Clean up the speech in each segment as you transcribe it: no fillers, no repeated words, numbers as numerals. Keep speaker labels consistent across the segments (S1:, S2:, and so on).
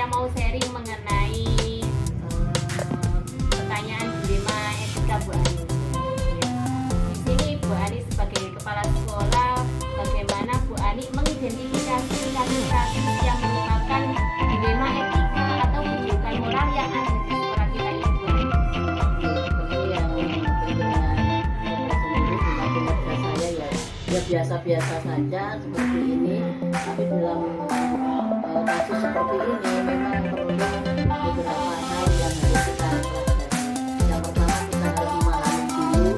S1: mau sharing mengenai pertanyaan dilema etika Bu Ani. Di sini Bu Ani sebagai kepala sekolah, bagaimana Bu Ani mengidentifikasi kasus-kasus yang merupakan dilema etika atau kejurukan moral yang ada di sekolah kita ini, Bu Ani?
S2: Tentu yang tentunya sendiri dengan kinerja saya ya biasa-biasa saja seperti ini, tapi dalam kasus seperti ini memang perlu beberapa hal yang harus kita pelajari. Yang pertama, kita harus memahami dulu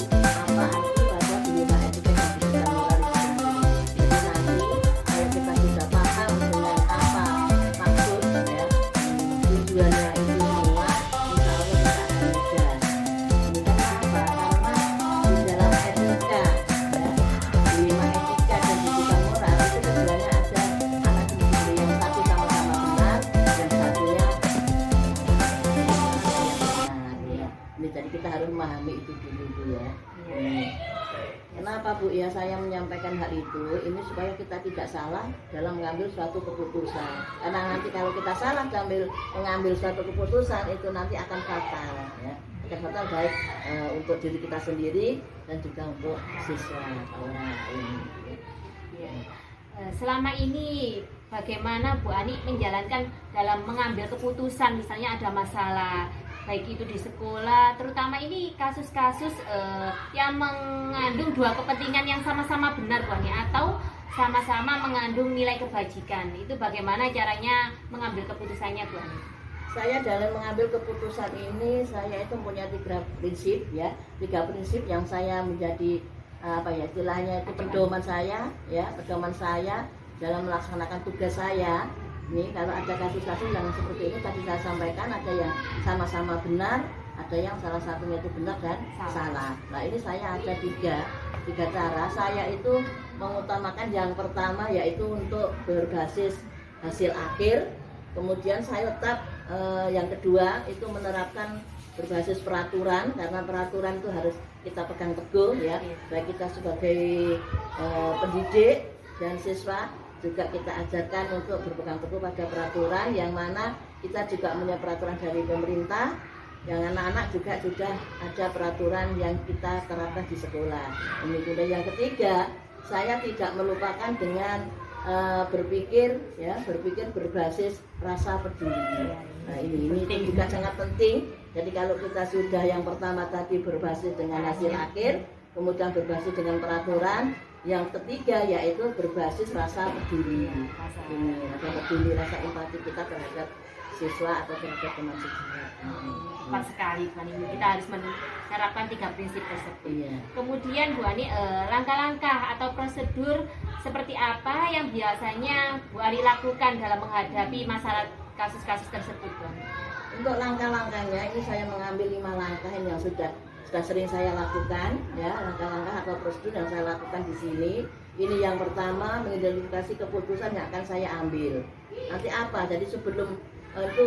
S2: apa arti pada dilema etika dan kejurukan moral itu sendiri. Jadi nanti kalau kita sudah paham dengan apa maksud ya tujuannya itu semua, insya Allah kita akan mudah. Ini karena apa? Karena di dalam etika ya, dilema etika dan kejurukan moral itu keduanya ada anak individu yang satu sama-sama benar dan satunya benar ya. Ini jadi kita harus memahami itu dulu Bu ya. Kenapa Bu ya saya menyampaikan hal itu? Ini supaya kita tidak salah dalam mengambil suatu keputusan. Karena nanti kalau kita salah mengambil suatu keputusan itu nanti akan fatal ya. Akan fatal baik untuk diri kita sendiri dan juga untuk siswa orang lain.
S1: Ya. Selama ini bagaimana Bu Ani menjalankan dalam mengambil keputusan, misalnya ada masalah baik itu di sekolah, terutama ini kasus-kasus yang mengandung dua kepentingan yang sama-sama benar Bu Ani, atau sama-sama mengandung nilai kebajikan. Itu bagaimana caranya mengambil keputusannya Bu Ani?
S2: Saya dalam mengambil keputusan ini saya itu punya tiga prinsip ya, tiga prinsip yang saya menjadi apa ya istilahnya itu pedoman saya ya, pedoman saya dalam melaksanakan tugas saya. Ini kalau ada kasus-kasus yang seperti ini tadi saya sampaikan, ada yang sama-sama benar, ada yang salah satunya itu benar dan salah. Nah ini saya ada tiga cara. Saya itu mengutamakan yang pertama yaitu untuk berbasis hasil akhir. Kemudian saya tetap yang kedua itu menerapkan berbasis peraturan, karena peraturan itu harus kita pegang teguh ya, baik kita sebagai pendidik dan siswa juga kita ajarkan untuk berpegang teguh pada peraturan, yang mana kita juga punya peraturan dari pemerintah, yang anak-anak juga sudah ada peraturan yang kita terapkan di sekolah. Ini kemudian yang ketiga, saya tidak melupakan dengan berpikir berbasis rasa peduli. Nah ini juga sangat penting. Jadi kalau kita sudah yang pertama tadi berbasis dengan hasil akhir, kemudian berbasis dengan peraturan, yang ketiga yaitu berbasis rasa peduli. Ini rasa peduli, rasa empati kita terhadap siswa atau terhadap teman sejawat.
S1: Tepat sekali Bu Ani, kita harus menerapkan tiga prinsip tersebut.
S2: Iya.
S1: Kemudian Bu Ani, langkah-langkah atau prosedur seperti apa yang biasanya Bu Ani lakukan dalam menghadapi masalah kasus-kasus tersebut Bu Ani?
S2: Untuk langkah-langkahnya ini saya mengambil 5 langkah yang sudah sering saya lakukan ya, langkah-langkah atau prosedur yang saya lakukan di sini. Ini yang pertama, mengidentifikasi keputusan yang akan saya ambil. Nanti apa? Jadi sebelum itu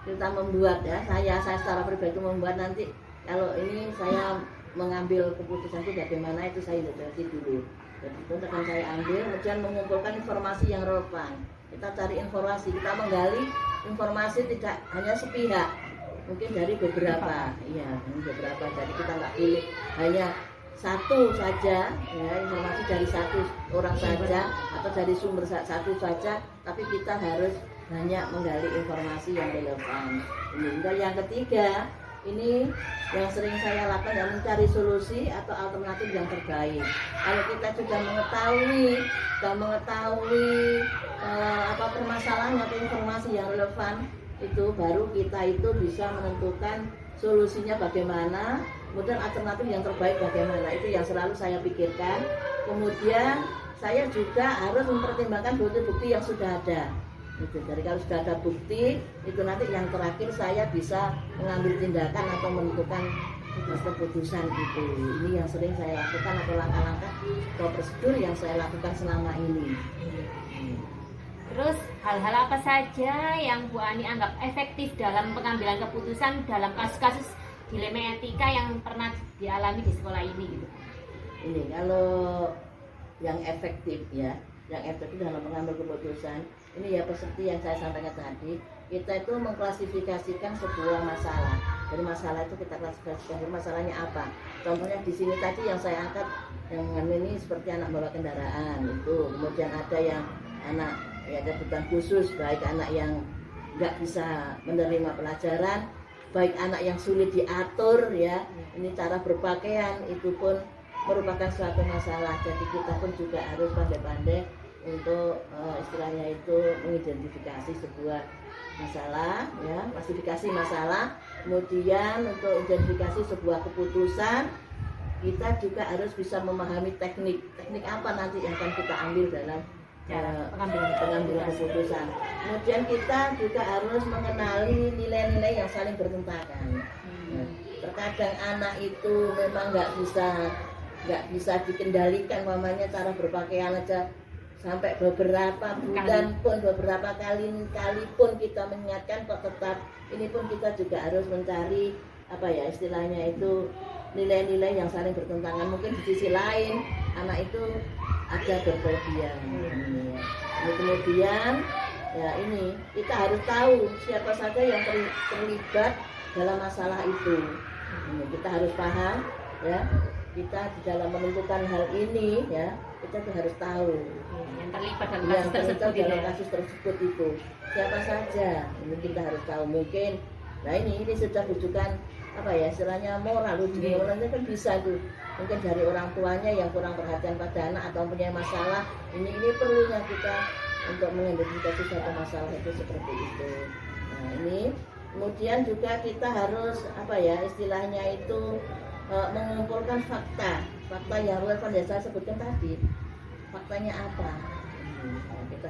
S2: kita membuat ya, saya secara pribadi membuat nanti kalau ini saya mengambil keputusan itu bagaimana, itu saya identifikasi dulu. Jadi itu akan saya ambil, kemudian mengumpulkan informasi yang relevan. Kita cari informasi, kita menggali informasi tidak hanya sepihak, mungkin dari beberapa, iya, beberapa. Jadi kita nggak pilih hanya satu saja, ya, informasi dari satu orang saja atau dari sumber satu saja, tapi kita harus banyak menggali informasi yang relevan. Ini yang ketiga, ini yang sering saya lakukan, yang mencari solusi atau alternatif yang terbaik. Kalau kita sudah mengetahui apa permasalahan atau informasi yang relevan, itu baru kita itu bisa menentukan solusinya bagaimana, kemudian alternatif yang terbaik bagaimana. Itu yang selalu saya pikirkan. Kemudian saya juga harus mempertimbangkan bukti-bukti yang sudah ada. Jadi kalau sudah ada bukti, itu nanti yang terakhir saya bisa mengambil tindakan atau menentukan keputusan itu. Ini yang sering saya lakukan, atau langkah-langkah atau prosedur yang saya lakukan selama ini.
S1: Terus hal-hal apa saja yang Bu Ani anggap efektif dalam pengambilan keputusan dalam kasus-kasus dilema etika yang pernah dialami di sekolah ini gitu?
S2: Ini kalau yang efektif ya, yang efektif dalam mengambil keputusan. Ini ya seperti yang saya sampaikan tadi, kita itu mengklasifikasikan sebuah masalah. Dari masalah itu kita klasifikasikan masalahnya apa. Contohnya di sini tadi yang saya angkat yang ini seperti anak bawa kendaraan itu, kemudian ada yang anak ya ada kebutuhan khusus, baik anak yang nggak bisa menerima pelajaran, baik anak yang sulit diatur ya. Ini cara berpakaian itu pun merupakan suatu masalah. Jadi kita pun juga harus pandai-pandai untuk istilahnya itu mengidentifikasi sebuah masalah ya, klasifikasi masalah, kemudian untuk identifikasi sebuah keputusan. Kita juga harus bisa memahami teknik apa nanti yang akan kita ambil dalam pengambilan keputusan. Kemudian kita juga harus mengenali nilai-nilai yang saling bertentangan. Terkadang anak itu memang nggak bisa dikendalikan, mamanya cara berpakaian aja sampai beberapa bulan pun, beberapa kali pun kita mengingatkan kok tetap. Ini pun kita juga harus mencari apa ya istilahnya itu nilai-nilai yang saling bertentangan. Mungkin di sisi lain anak itu ada berkelebihan. Kemudian ya ini kita harus tahu siapa saja yang terlibat dalam masalah itu. Kita harus paham ya, kita di dalam menentukan hal ini ya, kita tuh harus tahu
S1: yang terlibat dalam
S2: kasus tersebut itu siapa saja. Ini kita harus tahu. Mungkin nah ini sudah rujukan apa ya istilahnya moral, moralnya kan bisa tuh. Mungkin dari orang tuanya yang kurang perhatian pada anak atau punya masalah, ini perlunya kita untuk mengidentifikasi suatu masalah itu seperti itu. Nah ini kemudian juga kita harus apa ya istilahnya itu mengumpulkan fakta yang relevan yang saya sebutkan tadi. Faktanya apa? Kita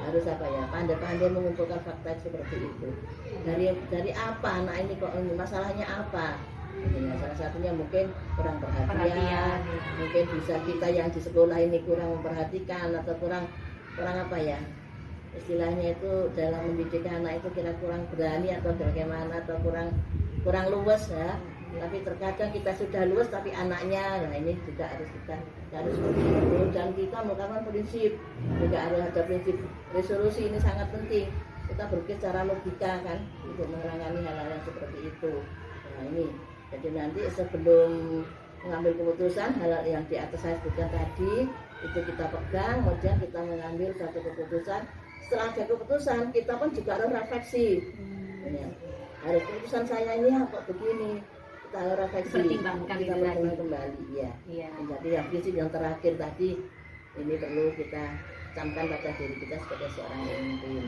S2: harus apa ya pandai-pandai mengumpulkan fakta seperti itu. Dari apa anak ini kok masalahnya apa? Ya, salah satunya mungkin kurang perhatian, mungkin bisa kita yang di sekolah ini kurang memperhatikan atau kurang apa ya istilahnya itu dalam mendidik anak itu kira kurang berani atau bagaimana atau kurang luwes ya. Tapi terkadang kita sudah luwes tapi anaknya, nah ini juga harus kita harus seperti itu. Dan kita melakukan prinsip juga harus ada prinsip resolusi, ini sangat penting. Kita berpikir secara logika kan untuk menangani hal-hal yang seperti itu. Nah ini jadi nanti sebelum mengambil keputusan hal yang di atas saya sebutkan tadi itu kita pegang, kemudian kita mengambil satu keputusan. Setelah ada keputusan kita pun juga harus refleksi. Ya. Harus keputusan saya ini apa begini, kita harus refleksi,
S1: pertimbangkan
S2: kita kembali ya. Jadi yang prinsip yang terakhir tadi ini perlu kita camkan pada diri kita sebagai seorang pemimpin.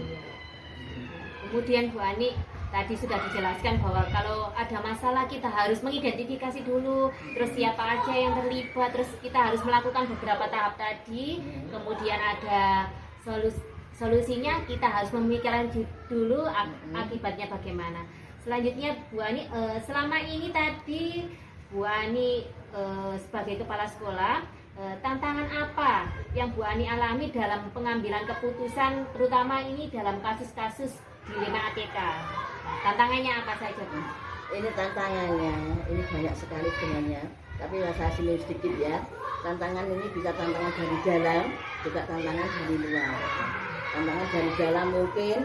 S1: Kemudian Bu Ani tadi sudah dijelaskan bahwa kalau ada masalah kita harus mengidentifikasi dulu, terus siapa aja yang terlibat, terus kita harus melakukan beberapa tahap tadi, kemudian ada solusinya, kita harus memikirkan dulu akibatnya bagaimana. Selanjutnya Bu Ani, selama ini tadi Bu Ani sebagai kepala sekolah, tantangan apa yang Bu Ani alami dalam pengambilan keputusan, terutama ini dalam kasus-kasus di 5 ATK? Tantangannya apa saja Bu?
S2: Ini tantangannya, ini banyak sekali sebenarnya. Tapi saya singgung sedikit ya. Tantangan ini bisa tantangan dari dalam, juga tantangan dari luar. Tantangan dari dalam mungkin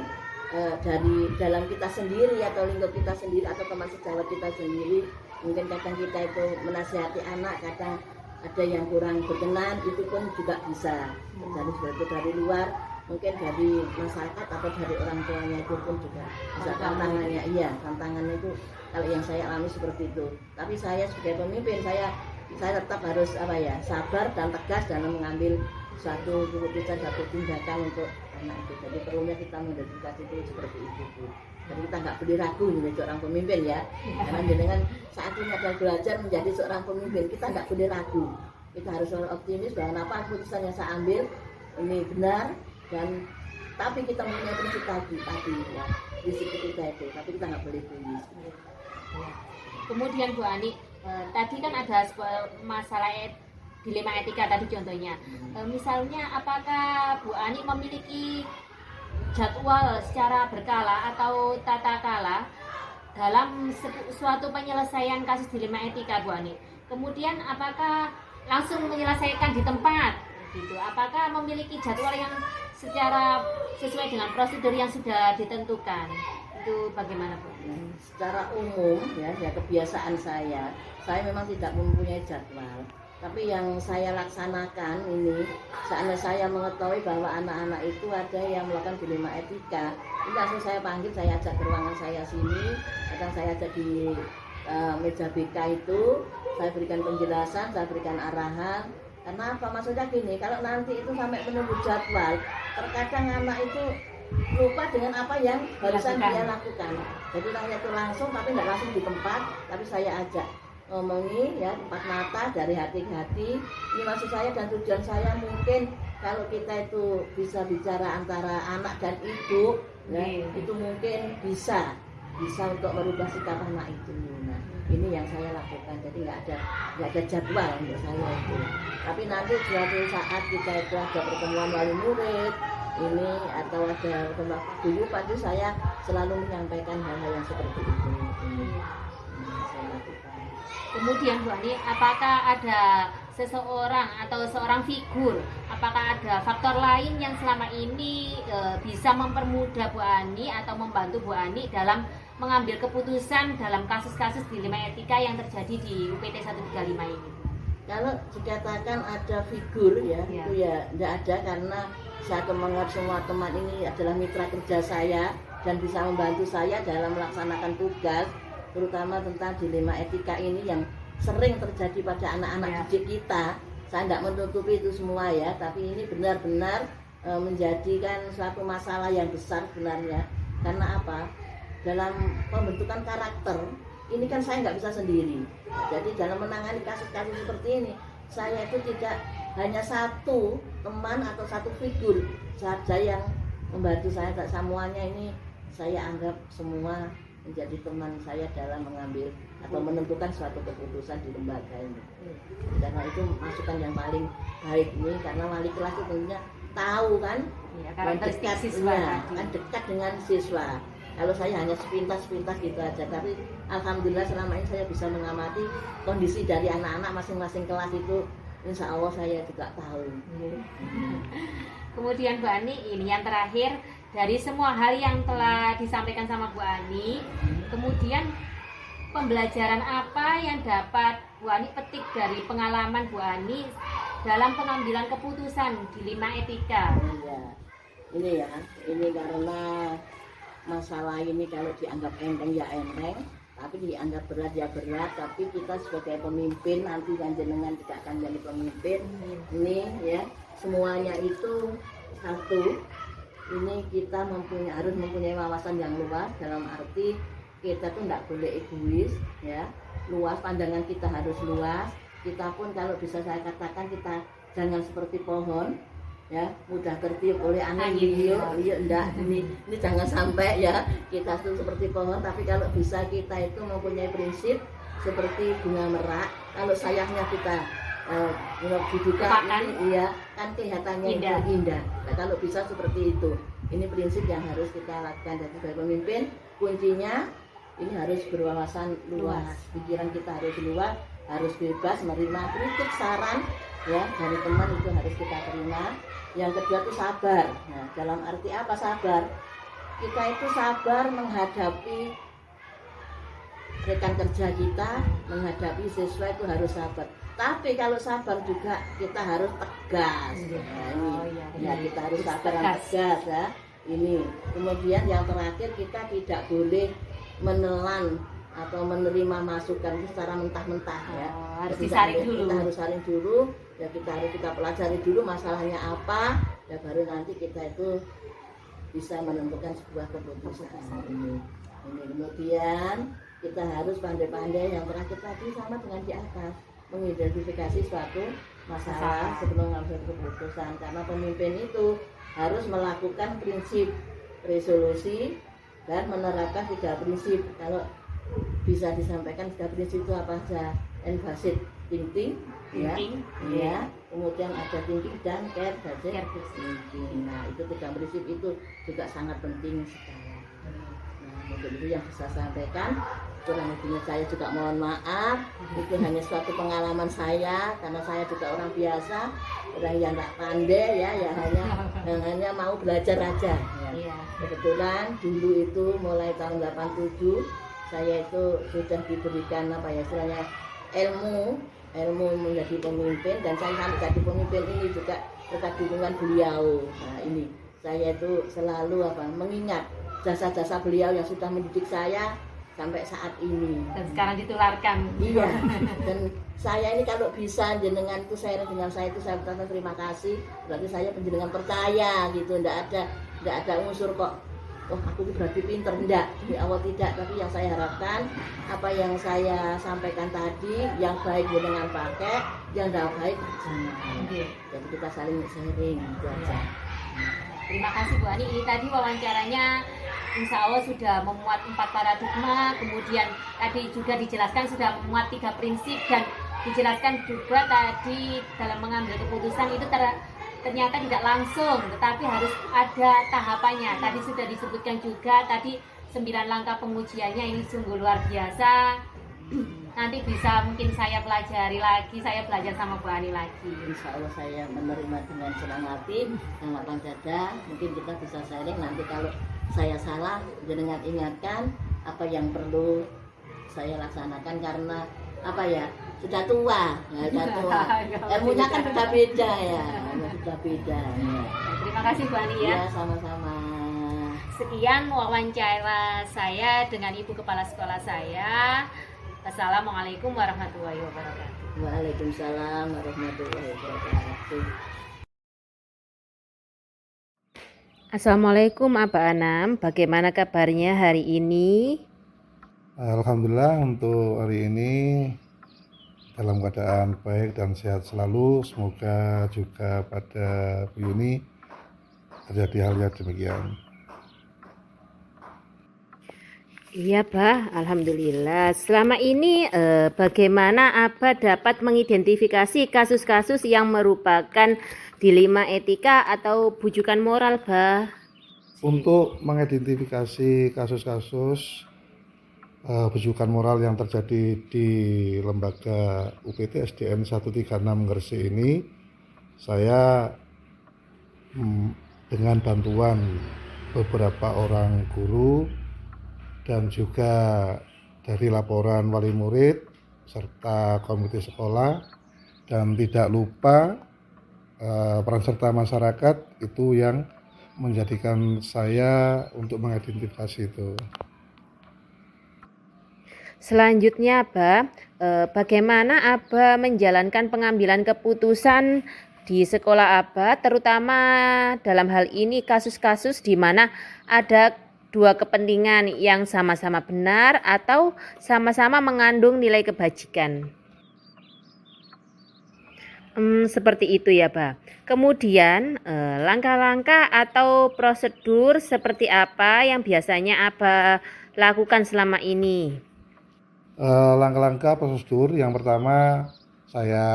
S2: dari dalam kita sendiri atau lingkup kita sendiri atau teman sejawat kita sendiri. Mungkin kadang kita itu menasihati anak, kadang ada yang kurang berkenan, itu pun juga bisa. Jadi seperti dari luar, mungkin dari masyarakat atau dari orang tuanya itu pun juga bisa tantangannya. Iya, tantangannya itu kalau yang saya alami seperti itu. Tapi saya sebagai pemimpin, saya tetap harus apa ya, sabar dan tegas dalam mengambil suatu keputusan, satu tindakan untuk anak itu. Jadi perlunya kita mengidentifikasi itu seperti itu Bu. Jadi kita nggak boleh ragu menjadi seorang pemimpin ya. Karena dengan saat ini adalah belajar menjadi seorang pemimpin, kita nggak boleh ragu. Kita harus selalu optimis bahwa apa keputusan yang saya ambil ini benar, dan tapi kita mempunyai prinsip tadi ya, prinsip kita itu, tapi kita nggak boleh tulis.
S1: Kemudian Bu Ani, tadi kan ada sebuah masalah dilema etika tadi contohnya. Misalnya apakah Bu Ani memiliki jadwal secara berkala atau tata kala dalam suatu penyelesaian kasus dilema etika Bu Ani? Kemudian apakah langsung menyelesaikan di tempat gitu. Apakah memiliki jadwal yang secara sesuai dengan prosedur yang sudah ditentukan? Itu bagaimana Bu?
S2: Secara umum ya kebiasaan saya memang tidak mempunyai jadwal. Tapi yang saya laksanakan ini, seandainya saya mengetahui bahwa anak-anak itu ada yang melakukan dilema etika, ini langsung saya panggil, saya ajak ke ruangan saya sini, kadang saya ajak di meja BK itu, saya berikan penjelasan, saya berikan arahan. Karena apa? Maksudnya gini, kalau nanti itu sampai menunggu jadwal, terkadang anak itu lupa dengan apa yang barusan dia lakukan. Jadi saya itu langsung, tapi tidak langsung di tempat, tapi saya ajak ngomongi ya empat mata dari hati ke hati. Ini maksud saya dan tujuan saya mungkin kalau kita itu bisa bicara antara anak dan ibu, ya, itu mungkin bisa untuk merubah sikap anak itu. Nah, ini yang saya lakukan. Jadi nggak ada jadwal untuk saya itu. Tapi nanti suatu saat kita itu ada pertemuan wali murid ini atau ada pertemuan dulu pasti saya selalu menyampaikan hal-hal yang seperti itu. Ini saya lakukan.
S1: Kemudian Bu Ani, apakah ada seseorang atau seorang figur, apakah ada faktor lain yang selama ini bisa mempermudah Bu Ani atau membantu Bu Ani dalam mengambil keputusan dalam kasus-kasus dilema etika yang terjadi di UPT 135 ini?
S2: Kalau dikatakan ada figur ya, itu ya tidak ada, karena saya menganggap semua teman ini adalah mitra kerja saya dan bisa membantu saya dalam melaksanakan tugas, terutama tentang dilema etika ini yang sering terjadi pada anak-anak didik kita. Saya tidak menutupi itu semua ya, tapi ini benar-benar menjadikan suatu masalah yang besar sebenarnya. Karena apa? Dalam pembentukan karakter ini kan saya nggak bisa sendiri. Jadi dalam menangani kasus-kasus seperti ini, saya itu tidak hanya satu teman atau satu figur saja yang membantu saya. Semuanya ini saya anggap semua menjadi teman saya dalam mengambil atau menentukan suatu keputusan di lembaga ini. Karena itu masukan yang paling baik ini, karena wali kelas itu tentunya tahu kan, dan dekat, kan dekat dengan siswa. Kalau saya hanya sepintas-sepintas gitu aja, tapi alhamdulillah selama ini saya bisa mengamati kondisi dari anak-anak masing-masing kelas itu, insya Allah saya juga tahu.
S1: Kemudian Bu Ani, ini yang terakhir, dari semua hal yang telah disampaikan sama Bu Ani, kemudian pembelajaran apa yang dapat Bu Ani petik dari pengalaman Bu Ani dalam pengambilan keputusan dilema etika?
S2: Ini karena masalah ini kalau dianggap enteng ya enteng, tapi dianggap berat ya berat. Tapi kita sebagai pemimpin, nanti jenengan juga akan jadi pemimpin. Ini ya, semuanya itu satu. Ini kita harus mempunyai wawasan yang luas, dalam arti kita tuh tidak boleh egois ya, luas, pandangan kita harus luas. Kita pun kalau bisa saya katakan, kita jangan seperti pohon ya, mudah tertiup oleh angin. Enggak, ini jangan sampai ya kita tuh seperti pohon. Tapi kalau bisa kita itu mempunyai prinsip seperti bunga merak, kalau sayangnya kita dibuka ini iya kan kelihatannya indah. Nah, kalau bisa seperti itu, ini prinsip yang harus kita lakukan. Dan sebagai pemimpin, kuncinya ini harus berwawasan luas, pikiran kita harus luas, harus bebas menerima kritik, saran ya dari teman, itu harus kita terima. Yang kedua itu sabar. Nah, dalam arti apa sabar? Kita itu sabar menghadapi rekan kerja kita, menghadapi siswa itu harus sabar. Tapi kalau sabar juga kita harus tegas. Nah, ini kita harus sabar dan tegas ya. Ini. Kemudian yang terakhir, kita tidak boleh menelan atau menerima masukan itu secara mentah-mentah ya.
S1: Harus disaring dulu.
S2: Kita harus saring dulu. Ya, kita pelajari dulu masalahnya apa, ya baru nanti kita itu bisa menentukan sebuah keputusan. Ini kemudian kita harus pandai-pandai yang terakhir tadi sama dengan di atas, mengidentifikasi suatu masalah sebelum mengambil keputusan. Karena pemimpin itu harus melakukan prinsip resolusi dan menerapkan 3 prinsip. Kalau bisa disampaikan 3 prinsip itu apa saja? Emphasis thinking, ya, kemudian ada thinking dan care thinking. Nah, itu 3 prinsip itu juga sangat penting sekali. Nah, mungkin itu yang bisa saya sampaikan. kurang lebihnya saya juga mohon maaf. Itu hanya suatu pengalaman saya karena saya juga orang biasa, orang yang tak pandai ya, hanya mau belajar aja. Ya.
S1: Iya.
S2: Kebetulan dulu itu mulai tahun 87 saya itu sudah diberikan apa ya istilahnya ilmu menjadi pemimpin, dan saya sampai jadi pemimpin ini juga berkat dukungan beliau. Nah ini saya itu selalu mengingat jasa-jasa beliau yang sudah mendidik saya sampai saat ini.
S1: Dan sekarang ditularkan.
S2: Iya. Dan saya ini kalau bisa jenengan itu sharing dengan saya itu saya berkata terima kasih. Berarti saya penjenengan percaya gitu. Nggak ada unsur kok. Oh aku berarti pinter, enggak, di awal tidak, tapi yang saya harapkan apa yang saya sampaikan tadi yang baik jenengan pakai, yang tidak baik jangan. Jadi kita saling sharing gitu aja.
S1: Terima kasih Bu Ani. Ini tadi wawancaranya insya Allah sudah memuat 4 paradigma, kemudian tadi juga dijelaskan sudah memuat 3 prinsip, dan dijelaskan juga tadi dalam mengambil keputusan itu ternyata tidak langsung, tetapi harus ada tahapannya. Tadi sudah disebutkan juga tadi 9 langkah pengujiannya, ini sungguh luar biasa. Nanti bisa mungkin saya pelajari lagi, saya belajar sama Bu Ani lagi.
S2: Insya Allah saya menerima dengan senang hati dan lapang dada. Mungkin kita bisa sharing, nanti kalau saya salah jenengan ingatkan apa yang perlu saya laksanakan, karena apa ya sudah tua, ilmunya kan sudah beda ya, sudah beda. Ya.
S1: Terima kasih Bu Ani ya.
S2: Ya sama-sama.
S1: Sekian wawancara saya dengan Ibu Kepala Sekolah saya. Assalamualaikum warahmatullahi wabarakatuh.
S2: Waalaikumsalam warahmatullahi wabarakatuh.
S1: Assalamualaikum Abah Anam, bagaimana kabarnya hari ini?
S3: Alhamdulillah untuk hari ini dalam keadaan baik dan sehat selalu. Semoga juga pada Bu Yuni terjadi hal yang demikian.
S1: Iya Bah, Alhamdulillah. Selama ini bagaimana Abah dapat mengidentifikasi kasus-kasus yang merupakan dilema etika atau bujukan moral Bah?
S3: Untuk mengidentifikasi kasus-kasus bujukan moral yang terjadi di lembaga UPT SDN 136 Gresik ini, saya dengan bantuan beberapa orang guru dan juga dari laporan wali murid serta komite sekolah, dan tidak lupa peran serta masyarakat itu yang menjadikan saya untuk mengidentifikasi itu.
S1: Selanjutnya Abah, bagaimana Abah menjalankan pengambilan keputusan di sekolah Abah, terutama dalam hal ini kasus-kasus di mana ada 2 kepentingan yang sama-sama benar atau sama-sama mengandung nilai kebajikan. Seperti itu ya Bah. Kemudian langkah-langkah atau prosedur seperti apa yang biasanya Abah lakukan selama ini?
S3: Langkah-langkah prosedur yang pertama, saya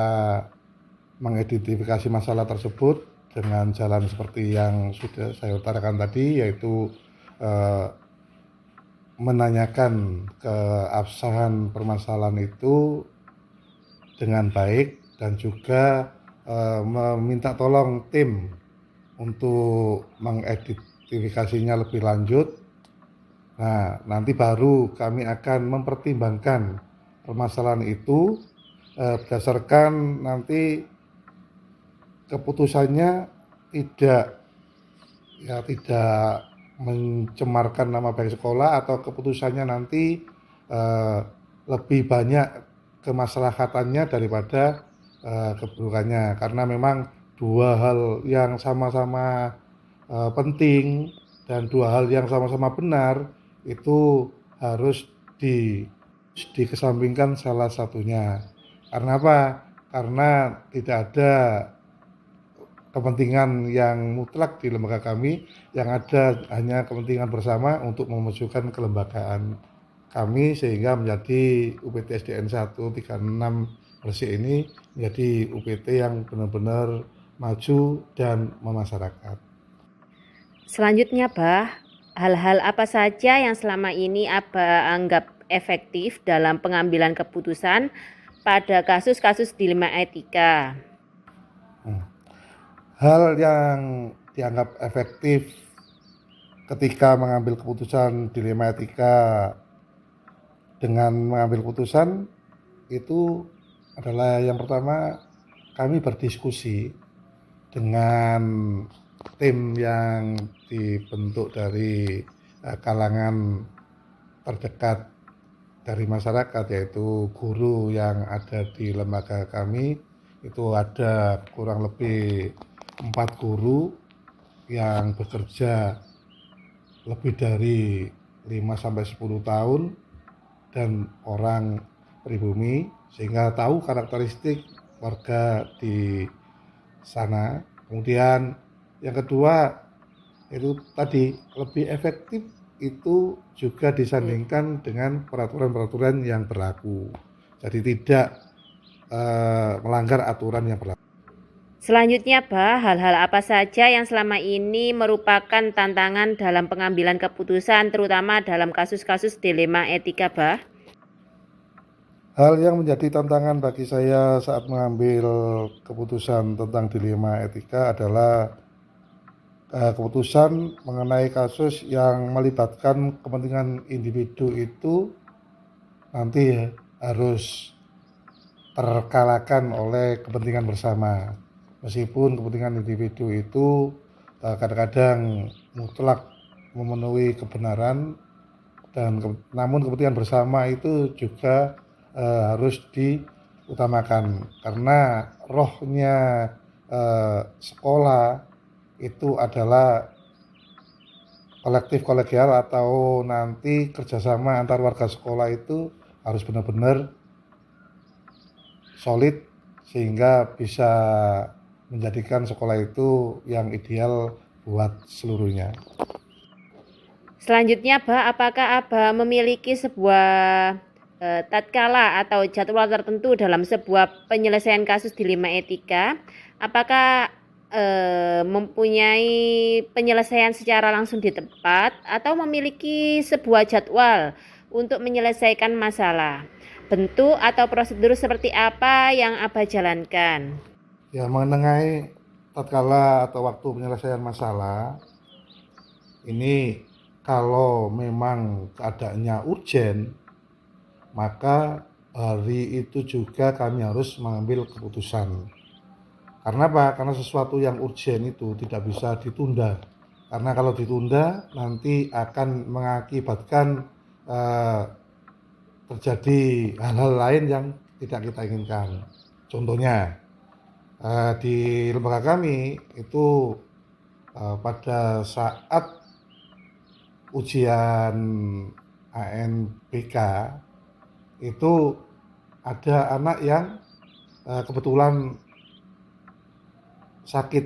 S3: mengidentifikasi masalah tersebut dengan jalan seperti yang sudah saya utarakan tadi, yaitu menanyakan keabsahan permasalahan itu dengan baik, dan juga meminta tolong tim untuk mengidentifikasinya lebih lanjut. Nah, nanti baru kami akan mempertimbangkan permasalahan itu berdasarkan nanti keputusannya tidak mencemarkan nama baik sekolah, atau keputusannya nanti lebih banyak kemaslahatannya daripada keburukannya, karena memang 2 hal yang sama-sama penting dan 2 hal yang sama-sama benar itu harus dikesampingkan salah satunya. Karena apa? Karena tidak ada kepentingan yang mutlak di lembaga kami, yang ada hanya kepentingan bersama untuk memajukan kelembagaan kami, sehingga menjadi UPT SDN 136 Gresik ini menjadi UPT yang benar-benar maju dan memasyarakat.
S1: Selanjutnya Bah, hal-hal apa saja yang selama ini Abah anggap efektif dalam pengambilan keputusan pada kasus-kasus dilema etika?
S3: Hal yang dianggap efektif ketika mengambil keputusan dilema etika dengan mengambil keputusan itu adalah yang pertama, kami berdiskusi dengan tim yang dibentuk dari kalangan terdekat dari masyarakat, yaitu guru yang ada di lembaga kami. Itu ada kurang lebih 4 guru yang bekerja lebih dari 5-10 tahun dan orang pribumi, sehingga tahu karakteristik warga di sana. Kemudian yang kedua itu tadi, lebih efektif itu juga disandingkan dengan peraturan-peraturan yang berlaku, jadi tidak melanggar aturan yang berlaku.
S1: Selanjutnya, Bah, hal-hal apa saja yang selama ini merupakan tantangan dalam pengambilan keputusan, terutama dalam kasus-kasus dilema etika, Bah?
S3: Hal yang menjadi tantangan bagi saya saat mengambil keputusan tentang dilema etika adalah keputusan mengenai kasus yang melibatkan kepentingan individu itu nanti harus terkalahkan oleh kepentingan bersama. Meskipun kepentingan individu itu kadang-kadang mutlak memenuhi kebenaran, namun kepentingan bersama itu juga harus diutamakan, karena rohnya sekolah itu adalah kolektif kolegial atau nanti kerjasama antar warga sekolah itu harus benar-benar solid sehingga bisa menjadikan sekolah itu yang ideal buat seluruhnya.
S1: Selanjutnya, Bah, apakah Abah memiliki sebuah tatkala atau jadwal tertentu dalam sebuah penyelesaian kasus dilema etika? Apakah mempunyai penyelesaian secara langsung di tempat atau memiliki sebuah jadwal untuk menyelesaikan masalah? Bentuk atau prosedur seperti apa yang Abah jalankan?
S3: Ya, mengenai tatkala atau waktu penyelesaian masalah ini, kalau memang keadaannya urgen, maka hari itu juga kami harus mengambil keputusan. Karena apa? Karena sesuatu yang urgen itu tidak bisa ditunda. Karena kalau ditunda nanti akan mengakibatkan terjadi hal-hal lain yang tidak kita inginkan. Contohnya di lembaga kami itu pada saat ujian ANBK itu ada anak yang kebetulan sakit.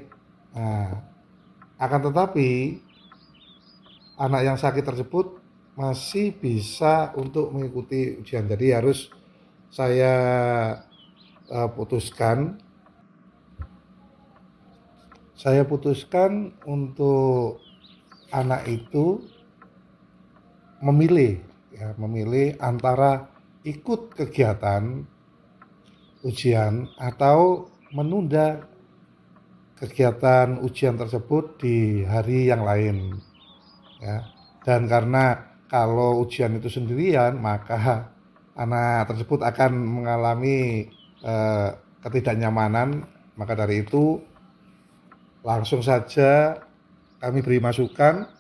S3: Nah, akan tetapi anak yang sakit tersebut masih bisa untuk mengikuti ujian. Jadi harus saya putuskan untuk anak itu memilih antara ikut kegiatan ujian atau menunda kegiatan ujian tersebut di hari yang lain, ya. Dan karena kalau ujian itu sendirian, maka anak tersebut akan mengalami ketidaknyamanan. Maka dari itu langsung saja kami beri masukan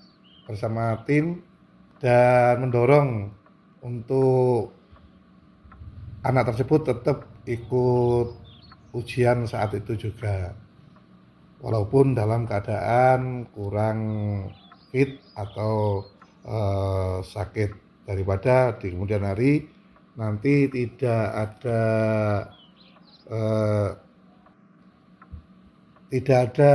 S3: bersama tim dan mendorong untuk anak tersebut tetap ikut ujian saat itu juga, walaupun dalam keadaan kurang fit atau sakit, daripada di kemudian hari nanti tidak ada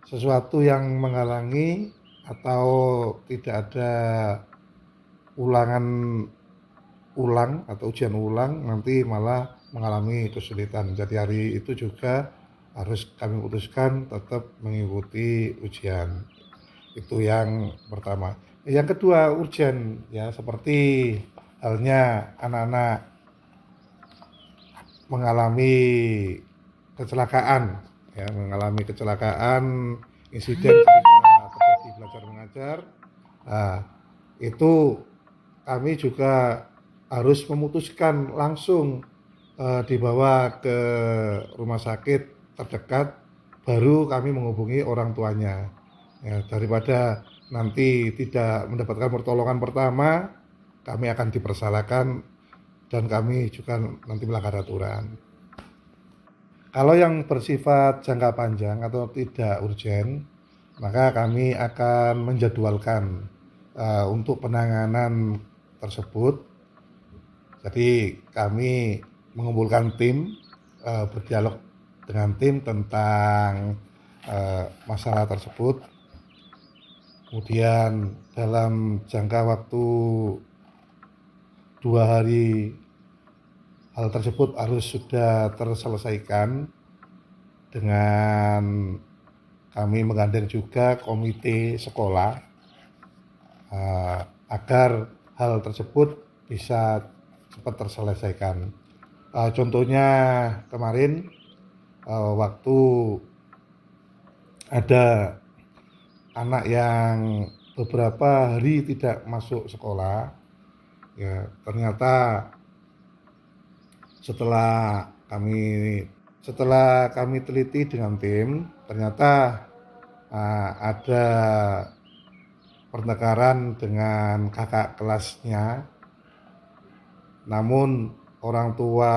S3: sesuatu yang menghalangi atau tidak ada ujian ulang, nanti malah mengalami kesulitan. Jadi hari itu juga harus kami putuskan tetap mengikuti ujian. Itu yang pertama. Yang kedua urgen ya, seperti halnya anak-anak mengalami kecelakaan ya, mengalami kecelakaan insiden ketika terjadi belajar mengajar. Nah, itu kami juga harus memutuskan langsung dibawa ke rumah sakit terdekat, baru kami menghubungi orang tuanya ya, daripada nanti tidak mendapatkan pertolongan pertama, kami akan dipersalahkan dan kami juga nanti melanggar aturan. Kalau yang bersifat jangka panjang atau tidak urgen, maka kami akan menjadwalkan untuk penanganan tersebut. Jadi kami mengumpulkan tim, berdialog dengan tim tentang masalah tersebut. Kemudian dalam jangka waktu 2 hari hal tersebut harus sudah terselesaikan dengan kami menggandeng juga komite sekolah agar hal tersebut bisa cepat terselesaikan. Contohnya kemarin waktu ada anak yang beberapa hari tidak masuk sekolah, ya ternyata setelah kami teliti dengan tim, ternyata ada pertengkaran dengan kakak kelasnya. Namun orang tua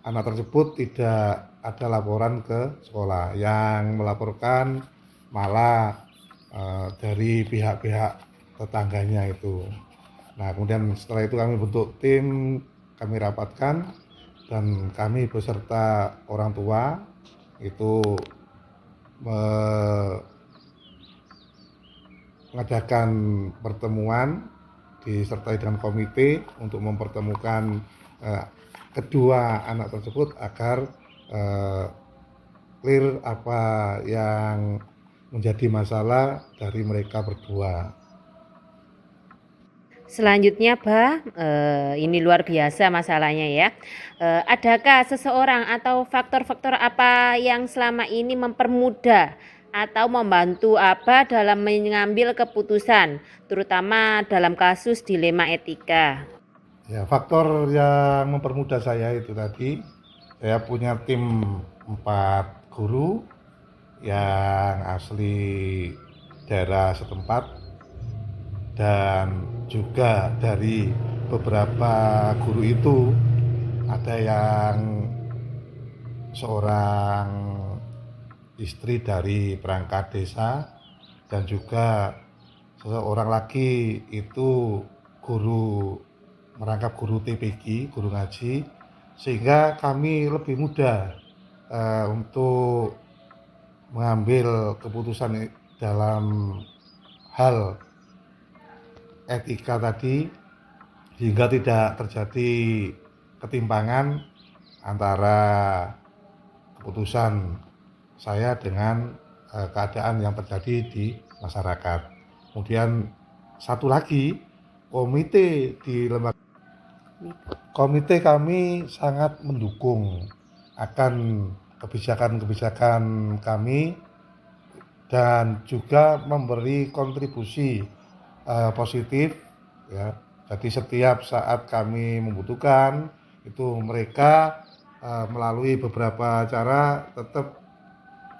S3: anak tersebut tidak ada laporan ke sekolah, yang melaporkan malah dari pihak-pihak tetangganya itu. Nah, kemudian setelah itu kami bentuk tim, kami rapatkan, dan kami beserta orang tua itu mengadakan pertemuan disertai dengan komite untuk mempertemukan kedua anak tersebut agar clear apa yang menjadi masalah dari mereka berdua.
S1: Selanjutnya, ini luar biasa masalahnya ya. Adakah seseorang atau faktor-faktor apa yang selama ini mempermudah atau membantu Abah dalam mengambil keputusan, terutama dalam kasus dilema etika?
S3: Ya, faktor yang mempermudah saya itu tadi, saya punya tim 4 guru yang asli daerah setempat, dan juga dari beberapa guru itu ada yang seorang istri dari perangkat desa, dan juga seorang lagi itu guru merangkap guru TPG, guru ngaji, sehingga kami lebih mudah untuk mengambil keputusan dalam hal etika tadi, hingga tidak terjadi ketimpangan antara keputusan saya dengan keadaan yang terjadi di masyarakat. Kemudian satu lagi, komite kami sangat mendukung akan kebijakan-kebijakan kami, dan juga memberi kontribusi positif ya. Jadi setiap saat kami membutuhkan itu, mereka melalui beberapa cara tetap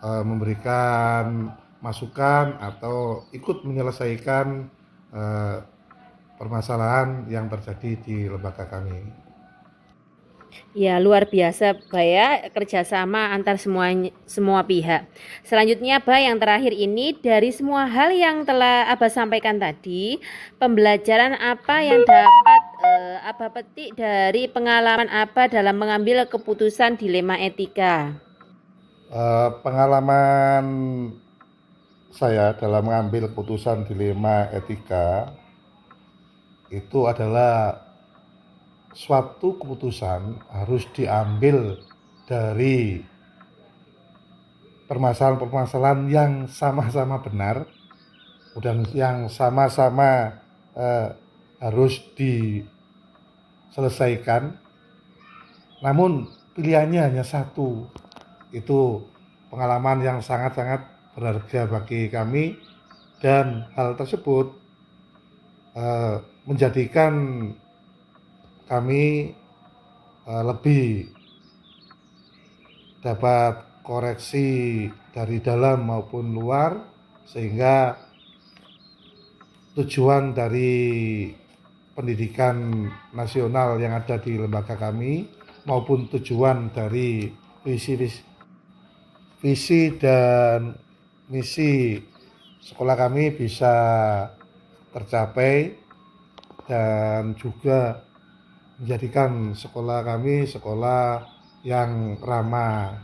S3: memberikan masukan atau ikut menyelesaikan permasalahan yang terjadi di lembaga kami.
S1: Ya, luar biasa ya, kerjasama antar semua pihak. Selanjutnya yang terakhir ini, dari semua hal yang telah Abah sampaikan tadi, pembelajaran apa yang dapat Abah petik dari pengalaman Abah dalam mengambil keputusan dilema etika?
S3: Pengalaman saya dalam mengambil keputusan dilema etika itu adalah suatu keputusan harus diambil dari permasalahan-permasalahan yang sama-sama benar, dan yang sama-sama harus diselesaikan. Namun pilihannya hanya satu. Itu pengalaman yang sangat-sangat berharga bagi kami, dan hal tersebut menjadikan kami lebih dapat koreksi dari dalam maupun luar, sehingga tujuan dari pendidikan nasional yang ada di lembaga kami maupun tujuan dari visi dan misi sekolah kami bisa tercapai, dan juga menjadikan sekolah kami sekolah yang ramah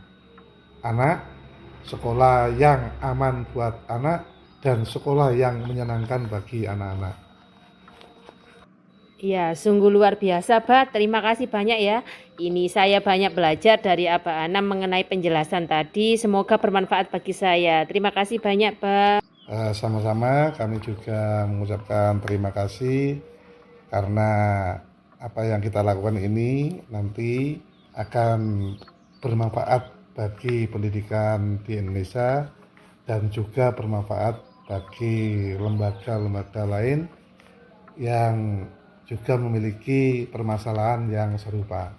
S3: anak, sekolah yang aman buat anak, dan sekolah yang menyenangkan bagi anak-anak.
S1: Ya, sungguh luar biasa, Pak. Terima kasih banyak ya. Ini saya banyak belajar dari Abah Anam mengenai penjelasan tadi. Semoga bermanfaat bagi saya. Terima kasih banyak, Pak.
S3: Sama-sama, kami juga mengucapkan terima kasih karena apa yang kita lakukan ini nanti akan bermanfaat bagi pendidikan di Indonesia dan juga bermanfaat bagi lembaga-lembaga lain yang juga memiliki permasalahan yang serupa.